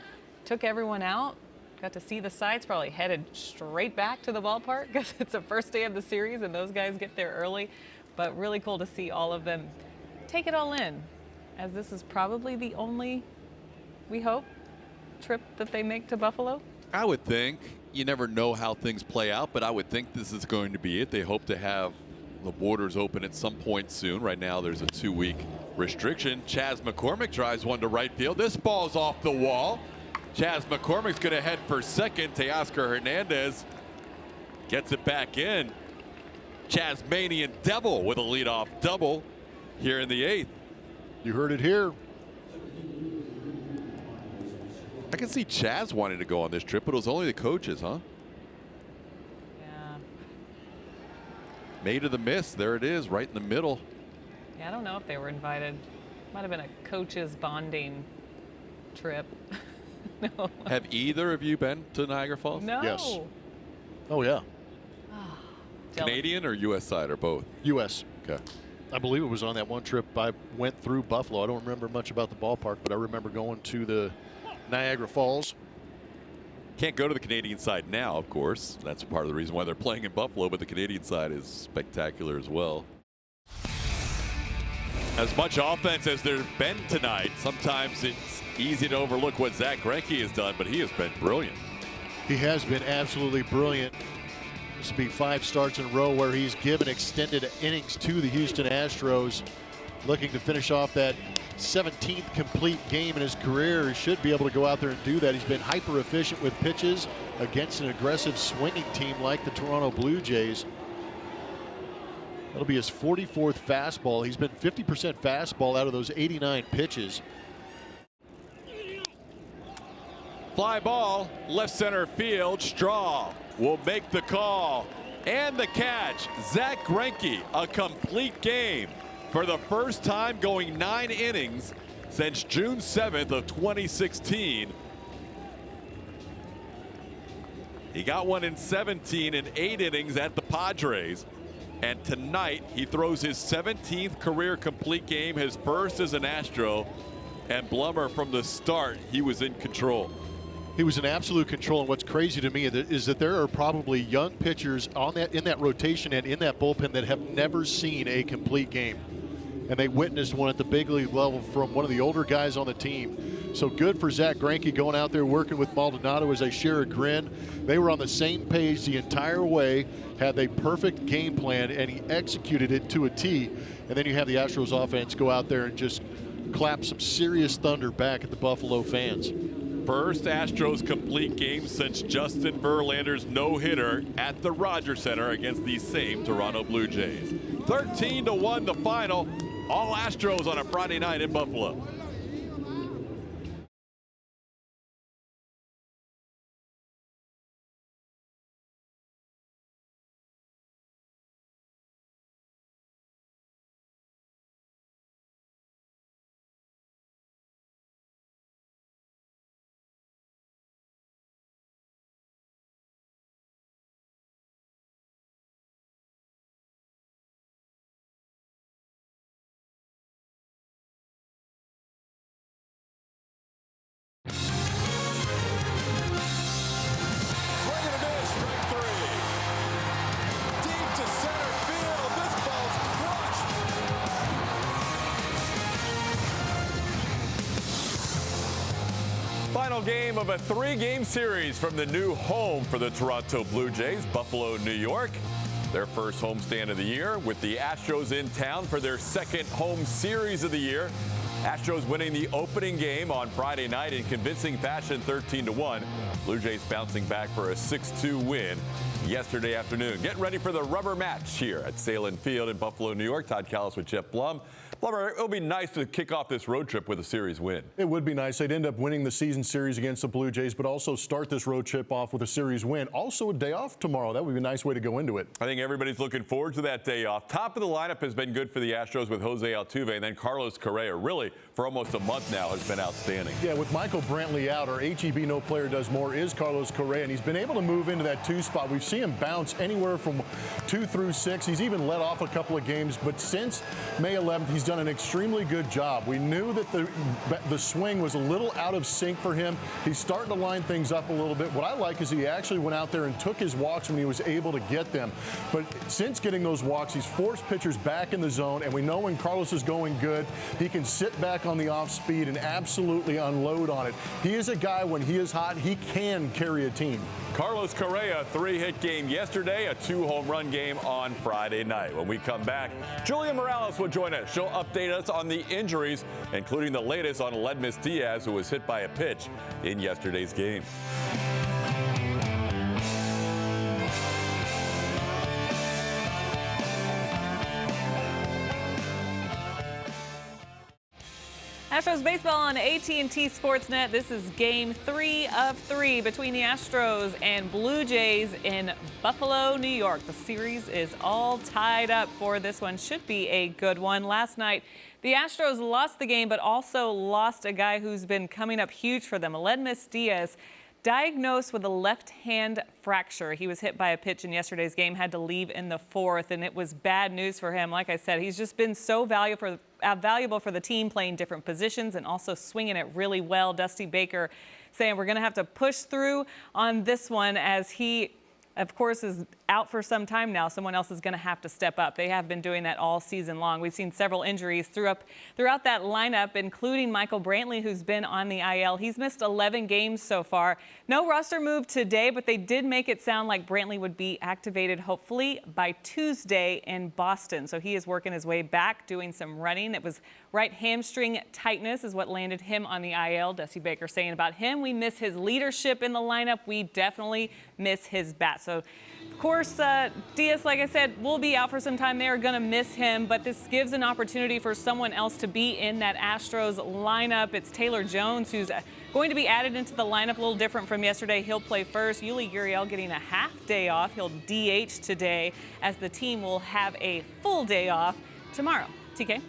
[SPEAKER 4] took everyone out, got to see the sights, probably headed straight back to the ballpark because it's the first day of the series and those guys get there early. But really cool to see all of them take it all in, as this is probably the only, we hope, trip that they make to Buffalo.
[SPEAKER 1] I would think. You never know how things play out, but I would think this is going to be it. They hope to have the borders open at some point soon. Right now there's a 2-week restriction. Chas McCormick drives one to right field. This ball's off the wall. Chas McCormick's going to head for second. Teoscar Hernandez gets it back in. Chasmanian Devil with a leadoff double here in the 8th.
[SPEAKER 2] You heard it here.
[SPEAKER 1] I can see Chas wanting to go on this trip, but it was only the coaches, huh?
[SPEAKER 4] Yeah.
[SPEAKER 1] Made of the miss. There it is, right in the middle.
[SPEAKER 4] Yeah, I don't know if they were invited. Might have been a coaches bonding trip. No.
[SPEAKER 1] Have either of you been to Niagara Falls?
[SPEAKER 4] No.
[SPEAKER 2] Yes. Oh, yeah.
[SPEAKER 1] Canadian or U.S. side or both?
[SPEAKER 2] U.S.
[SPEAKER 1] Okay.
[SPEAKER 2] I believe it was on that one trip I went through Buffalo. I don't remember much about the ballpark, but I remember going to the Niagara Falls.
[SPEAKER 1] Can't go to the Canadian side now, of course. That's part of the reason why they're playing in Buffalo, but the Canadian side is spectacular as well. As much offense as there's been tonight, sometimes it's easy to overlook what Zach Greinke has done, but he has been brilliant.
[SPEAKER 2] He has been absolutely brilliant. This will be 5 starts in a row where he's given extended innings to the Houston Astros. Looking to finish off that 17th complete game in his career. He should be able to go out there and do that. He's been hyper efficient with pitches against an aggressive swinging team like the Toronto Blue Jays. That'll be his 44th fastball. He's been 50% fastball out of those 89 pitches.
[SPEAKER 1] Fly ball, left center field. Straw will make the call. And the catch. Zach Greinke, a complete game for the first time going 9 innings since June 7th of 2016. He got one in 17 in 8 innings at the Padres. And tonight he throws his 17th career complete game, his first as an Astro. And Blummer, from the start, he was in control.
[SPEAKER 2] He was in absolute control, and what's crazy to me is that there are probably young pitchers in that rotation and in that bullpen that have never seen a complete game. And they witnessed one at the big league level from one of the older guys on the team. So good for Zach Greinke going out there working with Maldonado as they share a grin. They were on the same page the entire way, had a perfect game plan, and he executed it to a T. And then you have the Astros offense go out there and just clap some serious thunder back at the Buffalo fans.
[SPEAKER 1] First Astros complete game since Justin Verlander's no-hitter at the Rogers Center against the same Toronto Blue Jays. 13-1 the final. All Astros on a Friday night in Buffalo. Final game of a 3-game series from the new home for the Toronto Blue Jays, Buffalo, New York. Their first homestand of the year, with the Astros in town for their second home series of the year. Astros winning the opening game on Friday night in convincing fashion, 13-1. Blue Jays bouncing back for a 6-2 win yesterday afternoon. Get ready for the rubber match here at Salem Field in Buffalo, New York. Todd Callis with Jeff Blum. Blummer, it would be nice to kick off this road trip with a series win.
[SPEAKER 9] It would be nice. They'd end up winning the season series against the Blue Jays, but also start this road trip off with a series win. Also a day off tomorrow. That would be a nice way to go into it.
[SPEAKER 1] I think everybody's looking forward to that day off. Top of the lineup has been good for the Astros with Jose Altuve, and then Carlos Correa, really, for almost a month now, has been outstanding.
[SPEAKER 9] Yeah, with Michael Brantley out, our HEB no player does more is Carlos Correa, and he's been able to move into that 2 spot. We've seen him bounce anywhere from 2 through 6. He's even let off a couple of games, but since May 11th, he's done an extremely good job. We knew that the swing was a little out of sync for him. He's starting to line things up a little bit. What I like is he actually went out there and took his walks when he was able to get them. But since getting those walks, he's forced pitchers back in the zone, and we know when Carlos is going good, he can sit back on the off speed and absolutely unload on it. He is a guy, when he is hot, he can carry a team.
[SPEAKER 1] Carlos Correa, 3-hit game yesterday, a 2-home run game on Friday night. When we come back, Julia Morales will join us. She'll update us on the injuries, including the latest on Ledmus Diaz, who was hit by a pitch in yesterday's game.
[SPEAKER 4] Astros baseball on AT&T Sportsnet. This is game 3 of 3 between the Astros and Blue Jays in Buffalo, New York. The series is all tied up for this one. Should be a good one. Last night, the Astros lost the game, but also lost a guy who's been coming up huge for them, Ledmus Diaz, diagnosed with a left hand fracture. He was hit by a pitch in yesterday's game, had to leave in the 4th, and it was bad news for him. Like I said, he's just been so valuable for the team, playing different positions and also swinging it really well. Dusty Baker saying we're going to have to push through on this one, as he, of course, is out for some time now. Someone else is going to have to step up. They have been doing that all season long. We've seen several injuries throughout that lineup, including Michael Brantley, who's been on the IL. He's missed 11 games so far. No roster move today, but they did make it sound like Brantley would be activated hopefully by Tuesday in Boston. So he is working his way back, doing some running. It was right hamstring tightness is what landed him on the IL. Dusty Baker saying about him, we miss his leadership in the lineup. We definitely miss his bat. So, of course, course, Diaz, like I said, will be out for some time. They are going to miss him, but this gives an opportunity for someone else to be in that Astros lineup. It's Taylor Jones, who's going to be added into the lineup, a little different from yesterday. He'll play first. Yuli Gurriel getting a half day off. He'll DH today, as the team will have a full day off tomorrow. TK?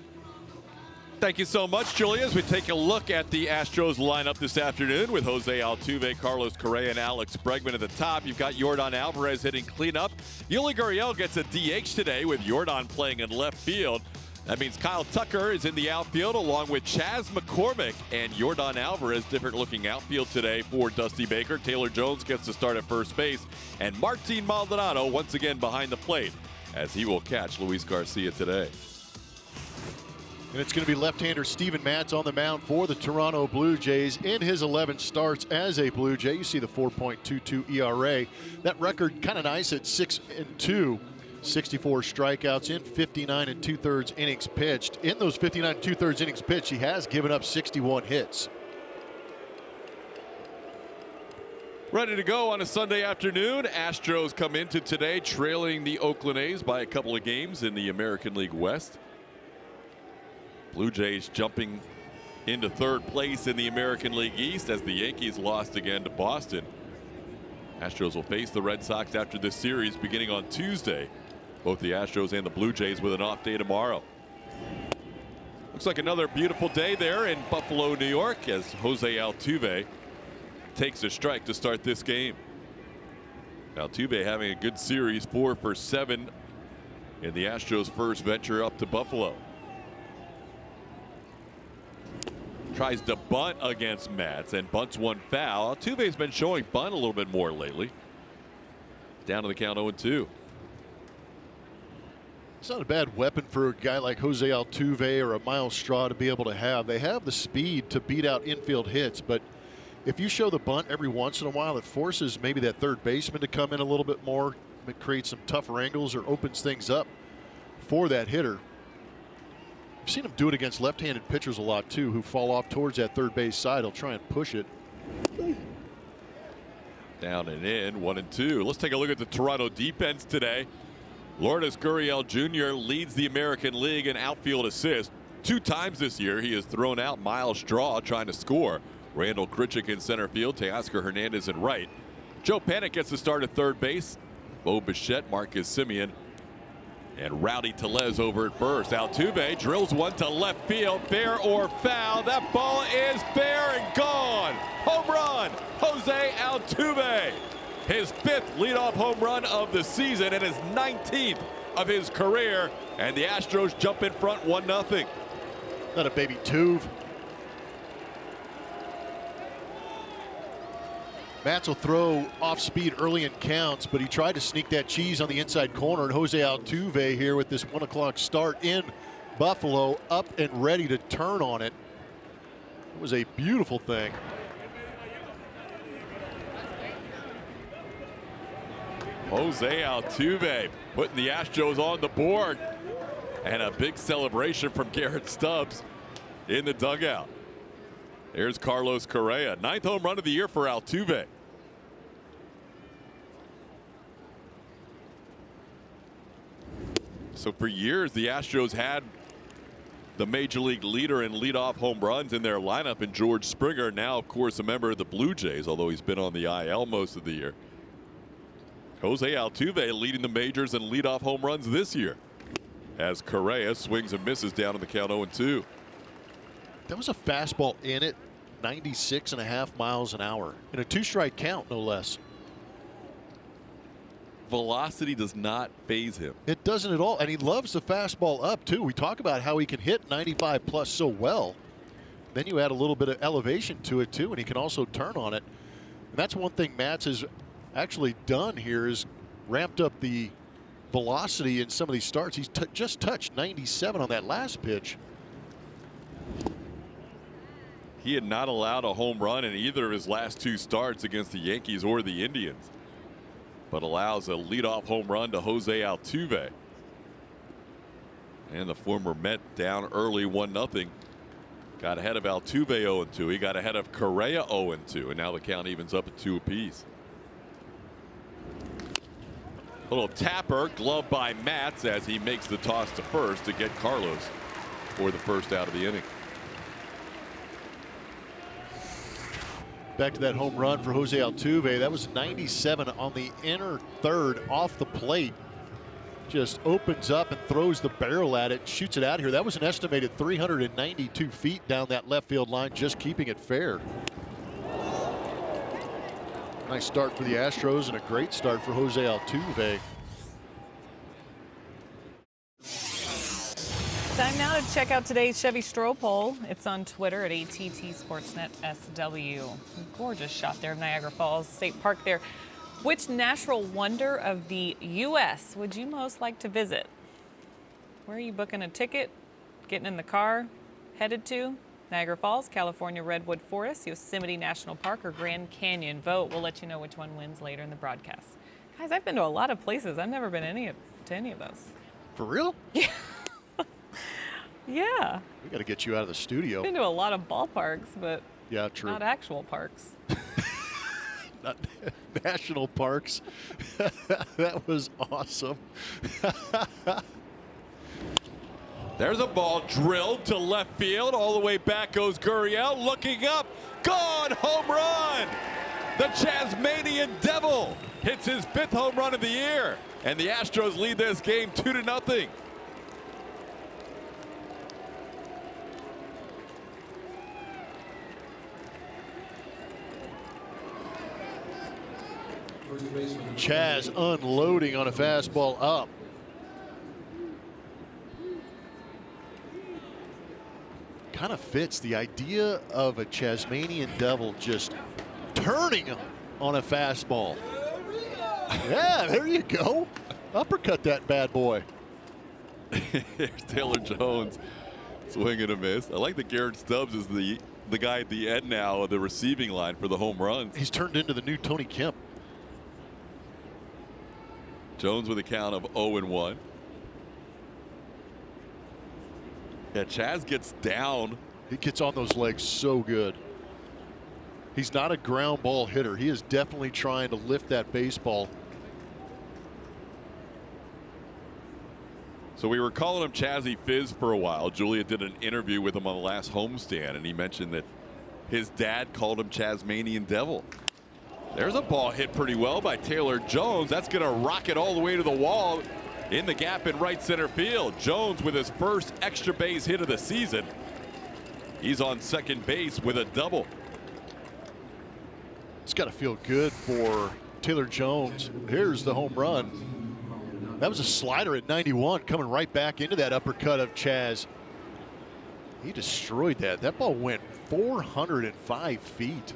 [SPEAKER 1] Thank you so much, Julia. As we take a look at the Astros lineup this afternoon with Jose Altuve, Carlos Correa, and Alex Bregman at the top. You've got Yordan Alvarez hitting cleanup. Yuli Gurriel gets a DH today with Yordan playing in left field. That means Kyle Tucker is in the outfield along with Chas McCormick and Yordan Alvarez. Different looking outfield today for Dusty Baker. Taylor Jones gets to start at first base. And Martin Maldonado once again behind the plate as he will catch Luis Garcia today.
[SPEAKER 2] And it's going to be left-hander Steven Matz on the mound for the Toronto Blue Jays in his 11 starts as a Blue Jay. You see the 4.22 ERA. That record kind of nice at 6-2. 64 strikeouts in 59 2/3 innings pitched. In those 59 2/3 innings pitched, he has given up 61 hits.
[SPEAKER 1] Ready to go on a Sunday afternoon. Astros come into today trailing the Oakland A's by a couple of games in the American League West. Blue Jays jumping into third place in the American League East as the Yankees lost again to Boston. Astros will face the Red Sox after this series beginning on Tuesday. Both the Astros and the Blue Jays with an off day tomorrow. Looks like another beautiful day there in Buffalo, New York, as Jose Altuve takes a strike to start this game. Altuve having a good series, 4 for 7 in the Astros' first venture up to Buffalo. Tries to bunt against Matz and bunts one foul. Altuve's been showing bunt a little bit more lately. Down to the count 0-2.
[SPEAKER 2] It's not a bad weapon for a guy like Jose Altuve or a Miles Straw to be able to have. They have the speed to beat out infield hits, but if you show the bunt every once in a while, it forces maybe that third baseman to come in a little bit more. It creates some tougher angles or opens things up for that hitter. I've seen him do it against left-handed pitchers a lot too, who fall off towards that third base side. He'll try and push it.
[SPEAKER 1] Down and in, 1-2. Let's take a look at the Toronto defense today. Lourdes Gurriel Jr. leads the American League in outfield assists. 2 times this year he has thrown out Miles Straw trying to score. Randall Grichuk in center field, Teoscar Hernandez in right. Joe Panik gets to start at third base. Bo Bichette, Marcus Semien, and Rowdy Tellez over at first. Altuve drills one to left field, fair or foul. That ball is fair and gone. Home run, Jose Altuve. His 5th leadoff home run of the season and his 19th of his career. And the Astros jump in front 1-0.
[SPEAKER 2] Not a baby Tuve. Matz will throw off speed early in counts, but he tried to sneak that cheese on the inside corner, and Jose Altuve here with this 1 o'clock start in Buffalo, up and ready to turn on it. It was a beautiful thing.
[SPEAKER 1] Jose Altuve putting the Astros on the board, and a big celebration from Garrett Stubbs in the dugout. There's Carlos Correa, 9th home run of the year for Altuve. So for years the Astros had the major league leader in leadoff home runs in their lineup in George Springer, now of course a member of the Blue Jays, although he's been on the IL most of the year. Jose Altuve leading the majors in leadoff home runs this year, as Correa swings and misses down in the count 0-2.
[SPEAKER 2] That was a fastball in it, 96.5 miles an hour in a 2-strike count, no less.
[SPEAKER 1] Velocity does not faze him.
[SPEAKER 2] It doesn't at all, and he loves the fastball up too. We talk about how he can hit 95 plus so well. Then you add a little bit of elevation to it too, and he can also turn on it. And that's one thing Matz has actually done here, is ramped up the velocity in some of these starts. He's just touched 97 on that last pitch.
[SPEAKER 1] He had not allowed a home run in either of his last 2 starts against the Yankees or the Indians, but allows a leadoff home run to Jose Altuve. And the former Met down early 1-0. Got ahead of Altuve 0-2. He got ahead of Correa 0-2. And now the count evens up at 2 apiece. Little tapper, glove by Matz as he makes the toss to first to get Carlos for the first out of the inning.
[SPEAKER 2] Back to that home run for Jose Altuve. That was 97 on the inner third off the plate. Just opens up and throws the barrel at it, shoots it out here. That was an estimated 392 feet down that left field line, just keeping it fair. Nice start for the Astros and a great start for Jose Altuve.
[SPEAKER 4] Time now to check out today's Chevy Stroh poll. It's on Twitter at ATT Sportsnet SW. Gorgeous shot there of Niagara Falls State Park there. Which natural wonder of the U.S. would you most like to visit? Where are you booking a ticket, getting in the car, headed to? Niagara Falls, California Redwood Forest, Yosemite National Park, or Grand Canyon? Vote. We'll let you know which one wins later in the broadcast. Guys, I've been to a lot of places. I've never been to any of those.
[SPEAKER 2] For real?
[SPEAKER 4] Yeah. Yeah.
[SPEAKER 2] We got to get you out of the studio.
[SPEAKER 4] I've been to a lot of ballparks, but
[SPEAKER 2] yeah, true.
[SPEAKER 4] Not actual parks.
[SPEAKER 2] Not national parks. That was awesome.
[SPEAKER 1] There's a ball drilled to left field. All the way back goes Gurriel. Looking up. Gone. Home run. The Tasmanian Devil hits his 5th home run of the year. And the Astros lead this game 2-0.
[SPEAKER 2] Chaz unloading on a fastball up. Kind of fits the idea of a Tasmanian Devil just turning on a fastball. Yeah, there you go. Uppercut that bad boy.
[SPEAKER 1] Here's Taylor Jones. Swing and a miss. I like that Garrett Stubbs is the guy at the end now of the receiving line for the home runs.
[SPEAKER 2] He's turned into the new Tony Kemp.
[SPEAKER 1] Jones with a count of 0-1. Yeah, Chaz gets down.
[SPEAKER 2] He gets on those legs so good. He's not a ground ball hitter. He is definitely trying to lift that baseball.
[SPEAKER 1] So we were calling him Chazzy Fizz for a while. Julia did an interview with him on the last homestand, and he mentioned that his dad called him Tasmanian Devil. There's a ball hit pretty well by Taylor Jones. That's going to rocket all the way to the wall in the gap in right center field. Jones with his first extra base hit of the season. He's on second base with a double.
[SPEAKER 2] It's got to feel good for Taylor Jones. Here's the home run. That was a slider at 91 coming right back into that uppercut of Chaz. He destroyed that. That ball went 405 feet.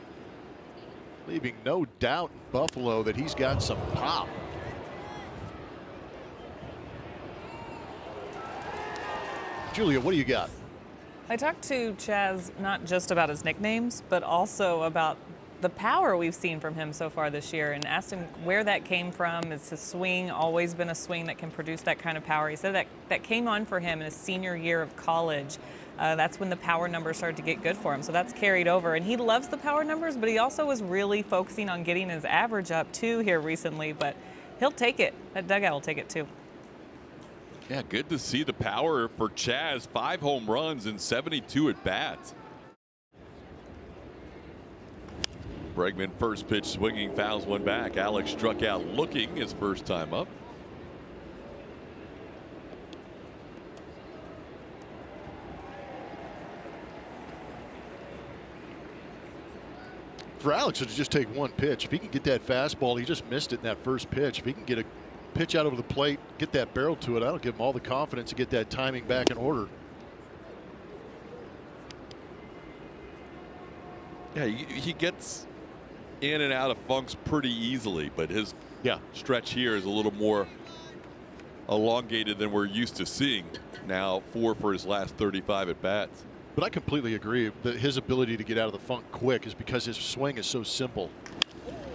[SPEAKER 2] Leaving no doubt in Buffalo that he's got some pop. Julia, what do you got?
[SPEAKER 4] I talked to Chaz not just about his nicknames, but also about the power we've seen from him so far this year, and asked him where that came from. Is his swing always been a swing that can produce that kind of power? He said that came on for him in his senior year of college. That's when the power numbers started to get good for him. So that's carried over. And he loves the power numbers, but he also was really focusing on getting his average up too here recently. But he'll take it. That dugout will take it too.
[SPEAKER 1] Yeah, good to see the power for Chaz. 5 home runs and 72 at bats. Bregman first pitch swinging, fouls one back. Alex struck out looking his first time up.
[SPEAKER 2] For Alex, it'll just take one pitch. If he can get that fastball, he just missed it in that first pitch. If he can get a pitch out over the plate, get that barrel to it, that'll give him all the confidence to get that timing back in order.
[SPEAKER 1] Yeah, he gets in and out of funks pretty easily, but his stretch here is a little more elongated than we're used to seeing. Now 4 for his last 35 at bats.
[SPEAKER 2] But I completely agree that his ability to get out of the funk quick is because his swing is so simple.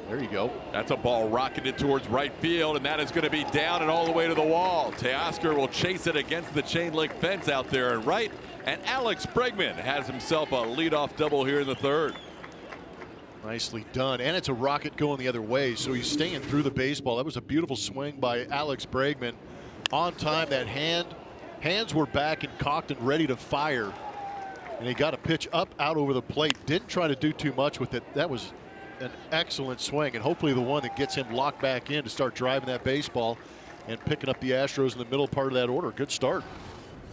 [SPEAKER 2] There you go.
[SPEAKER 1] That's a ball rocketed towards right field, and that is going to be down and all the way to the wall. Teoscar will chase it against the chain link fence out there and right, and Alex Bregman has himself a leadoff double here in the third.
[SPEAKER 2] Nicely done, and it's a rocket going the other way, so he's staying through the baseball. That was a beautiful swing by Alex Bregman. On time, that hands were back and cocked and ready to fire. And he got a pitch up, out over the plate. Didn't try to do too much with it. That was an excellent swing, and hopefully the one that gets him locked back in to start driving that baseball and picking up the Astros in the middle part of that order. Good start.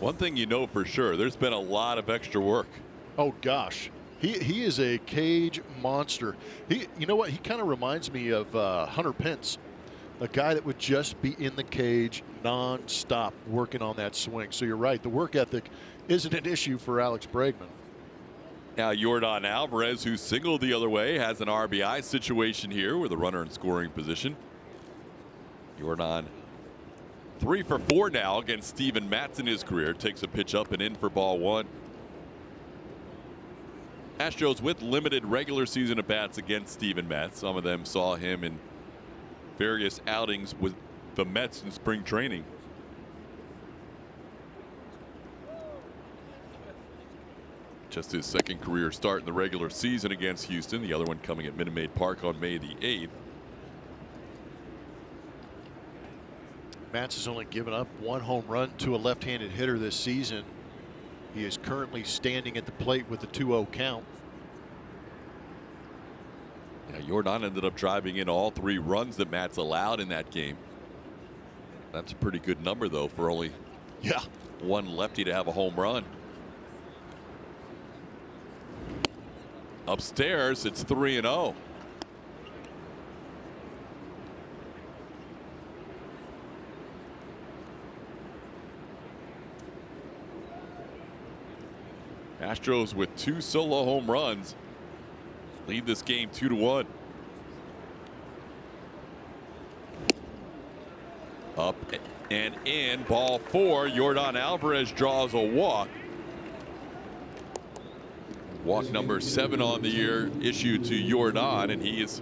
[SPEAKER 1] One thing you know for sure, there's been a lot of extra work.
[SPEAKER 2] Oh, gosh. He is a cage monster. You know what? He kind of reminds me of Hunter Pence, a guy that would just be in the cage nonstop working on that swing. So you're right. The work ethic isn't an issue for Alex Bregman.
[SPEAKER 1] Now Yordan Alvarez, who singled the other way, has an RBI situation here with a runner in scoring position. Yordan 3 for 4 now against Steven Matz in his career. Takes a pitch up and in for ball 1. Astros with limited regular season at bats against Steven Matz. Some of them saw him in various outings with the Mets in spring training. Just his second career start in the regular season against Houston. The other one coming at Minute Maid Park on May the 8th.
[SPEAKER 2] Matz has only given up 1 home run to a left-handed hitter this season. He is currently standing at the plate with a 2-0 count.
[SPEAKER 1] Yeah, Yordan ended up driving in all 3 runs that Matz allowed in that game. That's a pretty good number, though, for only one lefty to have a home run. Upstairs, it's 3-0. Astros with 2 solo home runs lead this game 2-1. Up and in, ball 4. Yordan Alvarez draws a walk. Walk number 7 on the year issued to Yordan, and he is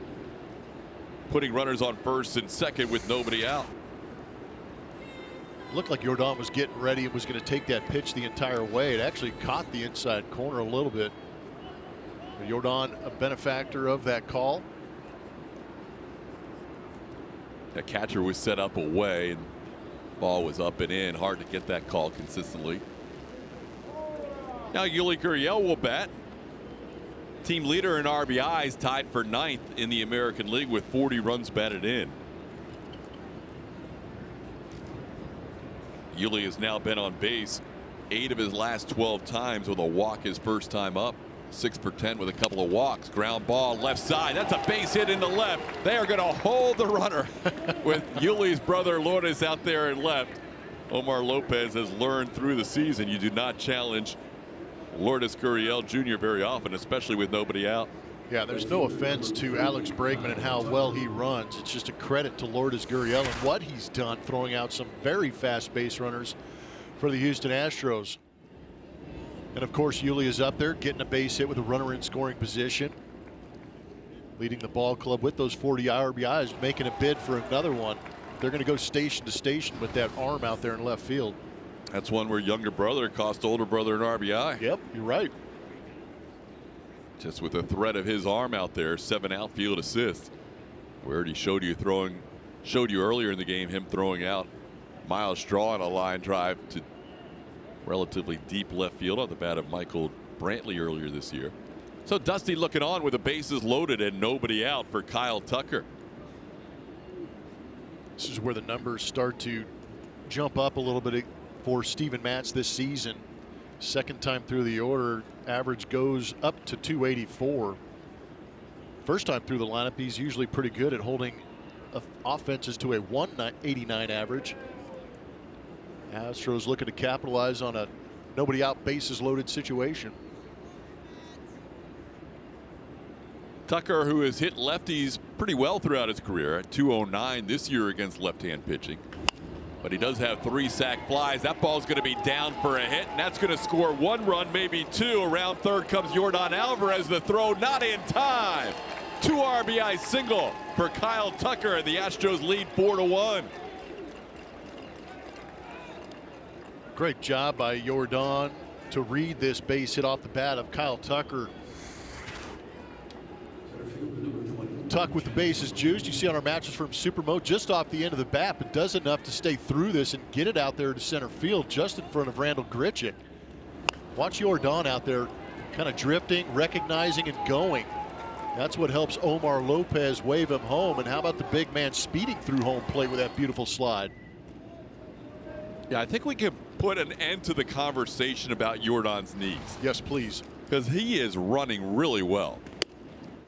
[SPEAKER 1] putting runners on first and second with nobody out.
[SPEAKER 2] Looked like Yordan was getting ready and was going to take that pitch the entire way. It actually caught the inside corner a little bit. But Yordan, a benefactor of that call.
[SPEAKER 1] The catcher was set up away, and ball was up and in. Hard to get that call consistently. Now Yuli Gurriel will bat. Team leader in RBIs, tied for 9th in the American League with 40 runs batted in. Yuli has now been on base 8 of his last 12 times with a walk his first time up. 6 for 10 with a couple of walks. Ground ball left side. That's a base hit into left. They are going to hold the runner with Yuli's brother Lourdes out there in left. Omar Lopez has learned through the season you do not challenge Lourdes Gurriel Jr. very often, especially with nobody out.
[SPEAKER 2] Yeah, there's no offense to Alex Bregman and how well he runs. It's just a credit to Lourdes Gurriel and what he's done, throwing out some very fast base runners for the Houston Astros. And of course, Yuli is up there getting a base hit with a runner in scoring position, leading the ball club with those 40 RBIs, making a bid for another one. They're going to go station to station with that arm out there in left field.
[SPEAKER 1] That's one where younger brother cost older brother an RBI.
[SPEAKER 2] Yep, you're right.
[SPEAKER 1] Just with the threat of his arm out there, 7 outfield assists. Where he showed you earlier in the game him throwing out Miles Straw on a line drive to relatively deep left field on the bat of Michael Brantley earlier this year. So Dusty looking on with the bases loaded and nobody out for Kyle Tucker.
[SPEAKER 2] This is where the numbers start to jump up a little bit for Steven Matz this season. Second time through the order, average goes up to 284. First time through the lineup, he's usually pretty good at holding offenses to a 189 average. Astros looking to capitalize on a nobody out, bases loaded situation.
[SPEAKER 1] Tucker, who has hit lefties pretty well throughout his career, at 209 this year against left-hand pitching. But he does have 3 sac flies. That ball's going to be down for a hit, and that's going to score 1 run, maybe 2. Around third comes Yordan Alvarez. The throw not in time. 2 RBI single for Kyle Tucker, and the Astros lead 4-1.
[SPEAKER 2] Great job by Yordan to read this base hit off the bat of Kyle Tucker. tuck with the bases juiced. You see on our matches from Supermo just off the end of the bat, but does enough to stay through this and get it out there to center field just in front of Randall Grichuk. Watch Jordan out there kind of drifting, recognizing, and going. That's what helps Omar Lopez wave him home. And how about the big man speeding through home plate with that beautiful slide?
[SPEAKER 1] Yeah, I think we could put an end to the conversation about Jordan's knees.
[SPEAKER 2] Yes, please.
[SPEAKER 1] Because he is running really well.